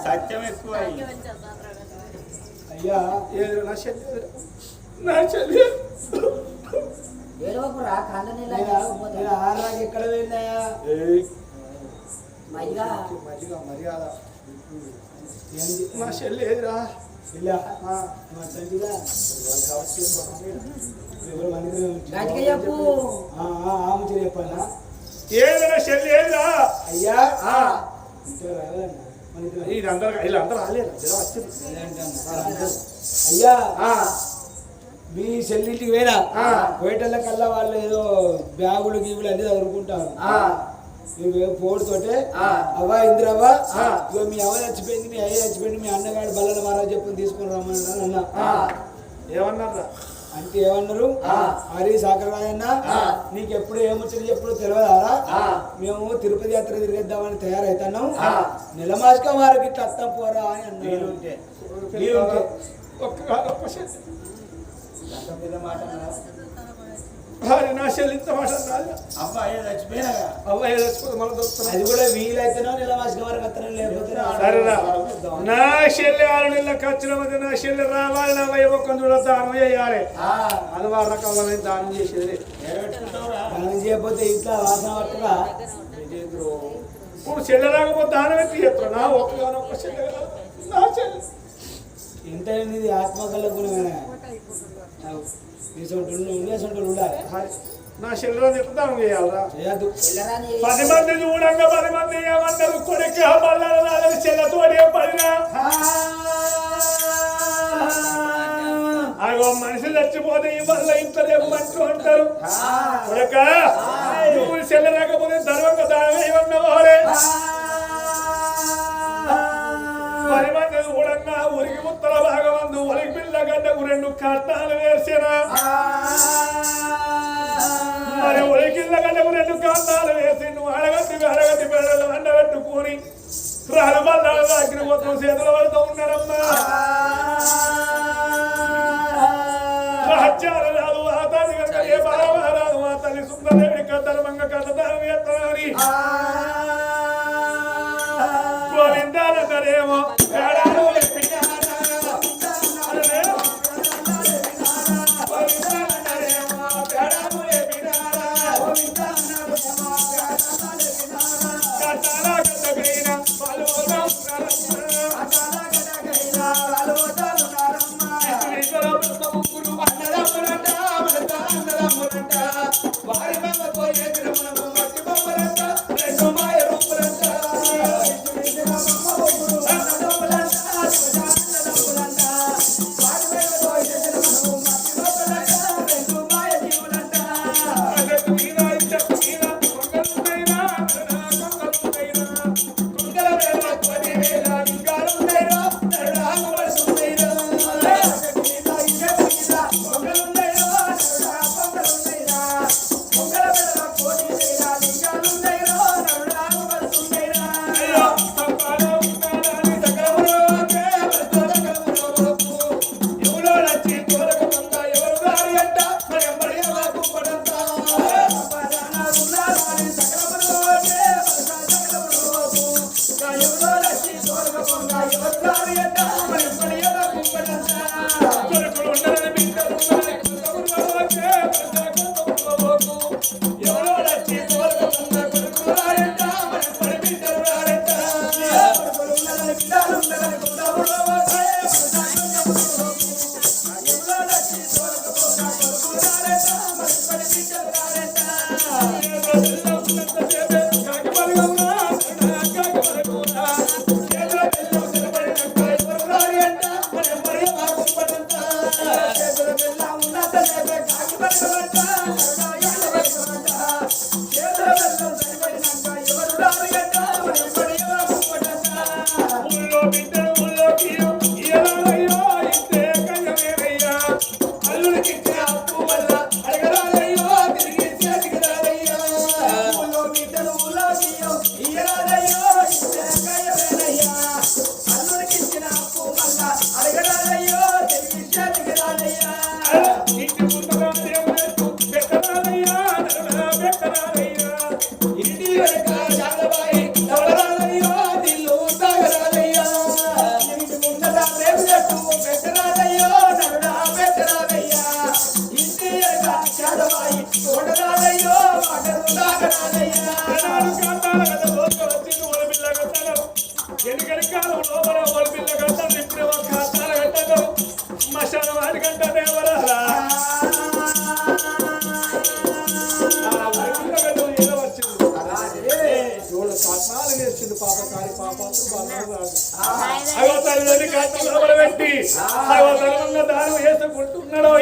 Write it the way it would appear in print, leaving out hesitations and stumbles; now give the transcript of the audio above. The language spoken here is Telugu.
సత్యం ఎక్కువ అయ్యా ఏదో నా చెల్లి ఎక్కడ పోయిందయ్యా మర్యాద మా చెల్లి ఏదిరా చెప్పన్నా ఏదైనా చెల్లి ఏదిరా అయ్యా వీళ్ళందరూ రాలేదు అయ్యా మీ చెల్లింటికి పోయినా పోయేటల్ల కల్లా వాళ్ళు ఏదో బ్యాగులు గీగులు అన్ని చదువుకుంటారు పోడుతోటే అవ్వా ఇందిరవ్వా ఇగో మీ అవ్వ చచ్చిపోయింది మీ అయ్య చచ్చిపోయింది మీ అన్నగాడు బల్లల మహారాజు చెప్పుని తీసుకుని రమ్మని అన్న ఏమన్నారా అంటే ఏమన్నారు హరి సాకరాయన్న నీకు ఎప్పుడు ఏమొచ్చింది ఎప్పుడు తెలియదారా మేము తిరుపతి యాత్ర తిరిగేద్దామని తయారైతున్నాం నెలమాసిక వారికి ఇట్లా అత్తం పోరా అని అన్నారు నా చెల్లింత మాట అబ్బాయి చచ్చిపోయినా అబ్బాయి చచ్చిపోతే అది కూడా వీలైతేనో నెలమాసిక వారికి అత్తనం లేకపోతే నా చెల్లి 6 నెలలకు వచ్చిన మధ్య నా చెల్లి రావాలి నా వైపు కొంచెం దానం చేయాలి అది వారి రకాల దానం చేసేది దానం చేయకపోతే ఇట్లా వాసన పట్టగా ఇప్పుడు చెల్లె రాకపోతే దానం ఎత్తి చేస్తాను నా ఒక్క చెల్లె నా చెల్లి ఎంత ఇది ఆత్మకళ గుణమే ఉండాలి నా చెల్లెని దానం చేయాలరా చేయద్దు 10 మంది చూడంగా 10 మంది ఏమంటారు కొడుకు బల్లాల చెల్లెతోడే పడినా అగో మనిషి చచ్చిపోతే ఈ వల్ల ఇంత లేమంటూ అంటారు కొడుక నువ్వు చెల్లె రాకపోతే ధర్మంగా దానం ఏమన్నావారే 10 మంది చూడంగా ఊరికి ఉత్తర భాగమందు ఒలికి పిల్లగడ్డకు 2 కట్నాలు వేసినా మరి ఒలికిల్లగడ్డకు 2 కట్నాలు వేసి నువ్వు అడగతి బెడలు అండబెట్టుకొని రాలబల్లాల దగ్గర మొత్తం చేతులు పడుతూ ఉన్నారమ్మా రాజ్యాలు రాదు ఆ తల్లి కనుక ఏ బాగా రాదు ఆ తల్లి సుందరదేవిడి కథర్మంగా కథదానం ఎత్తనాని గోవిందానందరేమో Thank you. చేతుల పిల్ల ఉన్నంత సేపే కాకి పడకమంట చేతుల పిల్ల సరిపడినాక ఎవరు రాలిగంట ఎవరు ఎవరు పువ్వటంట ఊళ్ళో బిడ్డలు ఊళ్ళోకి ఇయ్యరాలయ్యో ఇస్తే కయ్యమేనయ్యా అల్లుడికిచ్చే అప్పు వల్ల అడగరాలయ్యో తిరిగి చేతికి రాలయ్యా ఊళ్ళో బిడ్డలు ఊళ్ళోకి ఇయ్యరాలయ్యో ఇస్తే కయ్యమేనయ్యా అల్లుడికిచ్చిన అప్పు వల్ల అడగరాలయ్యో తిరిగి చేతికి రాలయ్యా ఇంటి ముందుగా దేవుడు పెట్టరాలయ్యా నరులా పెట్టరాలయ్యా ఇంటి వెనక జాగబాయి ఎవరాలయ్యో దిల్లు తాగరాలయ్యా ఇంటి ముందట రేపు చెట్టు పెట్టరాలయ్యో నరుడా పెట్టరాలయ్యా ఇంటి వెనక జాగబాయి తోటరాలయ్యో మాటలు తాగరాలయ్యా అనాడు కాంతాల కథ రోజు వచ్చింది ఓల పిల్ల కథలు ఎన్నికల కాలం లోపల ఓల పిల్ల కథలు ఇప్పుడు ఒక కాంతాల కథలు మశాన వారి కంట దేవరాలా చూడు కట్నాలు నేర్చింది పాప కారి పాప అగో తల్లి కాంతం లోపల పెట్టి అగో తల్లి దానం వేసుకుంటున్నాడు